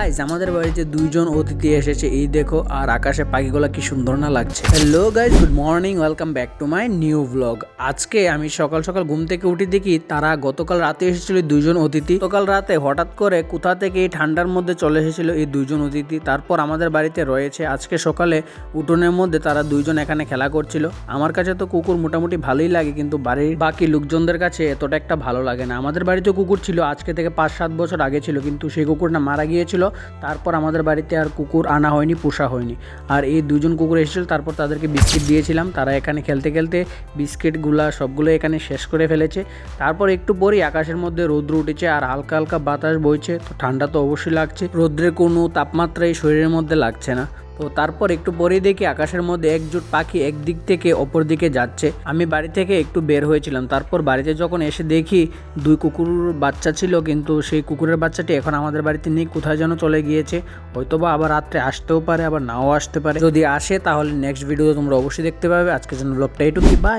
Guys আমাদের বাড়িতে দুইজন অতিথি এসেছে, এই দেখো। আর আকাশে পাখিগুলো কি সুন্দর না লাগছে। Hello guys, good morning, welcome back to my new blog. আজকে আমি সকাল সকাল ঘুম থেকে উঠে দেখি তারা গতকাল রাতে এসেছিল দুইজন অতিথি। গতকাল রাতে হঠাৎ করে কোথা থেকে এই ঠান্ডার মধ্যে চলে এসেছিল এই দুইজন অতিথি, তারপর আমাদের বাড়িতে রয়েছে। আজকে সকালে উঠোনের মধ্যে তারা দুইজন এখানে খেলা করছিল। আমার কাছে তো কুকুর মোটামুটি ভালোই লাগে, কিন্তু বাড়ির বাকি লোকজনদের কাছে এতটা একটা ভালো লাগে না। আমাদের বাড়িতে কুকুর ছিল, আজকে থেকে 5-7 বছর আগে ছিল, কিন্তু সেই কুকুরটা মারা গিয়েছিল। তারপর আমাদের বাড়িতে আর কুকুর আনা হয়নি, পোষা হয়নি। আর এই দুজন কুকুর এসেছিল, তারপর তাদেরকে বিস্কিট দিয়েছিলাম। তারা এখানে খেলতে খেলতে বিস্কিটগুলা সবগুলো এখানে শেষ করে ফেলেছে। তারপর একটু পরই আকাশের মধ্যে রৌদ্র উঠেছে আর হালকা হালকা বাতাস বইছে। তো ঠান্ডা তো অবশ্যই লাগছে, রৌদ্রের কোনো তাপমাত্রাই শরীরের মধ্যে লাগছে না। তো তারপর একটু পরেই দেখি আকাশের মধ্যে একজোট পাখি একদিক থেকে অপর দিকে যাচ্ছে। আমি বাড়ি থেকে একটু বের হয়েছিলাম, তারপর বাড়িতে যখন এসে দেখি দুই কুকুর বাচ্চা ছিল, কিন্তু সেই কুকুরের বাচ্চাটি এখন আমাদের বাড়িতে নেই, কোথায় যেন চলে গিয়েছে। হয়তোবা আবার রাত্রে আসতেও পারে, আবার নাও আসতে পারে। যদি আসে তাহলে নেক্সট ভিডিও তোমরা অবশ্যই দেখতে পাবে। আজকের জন্য ব্লগটা এটুকুই, বাই।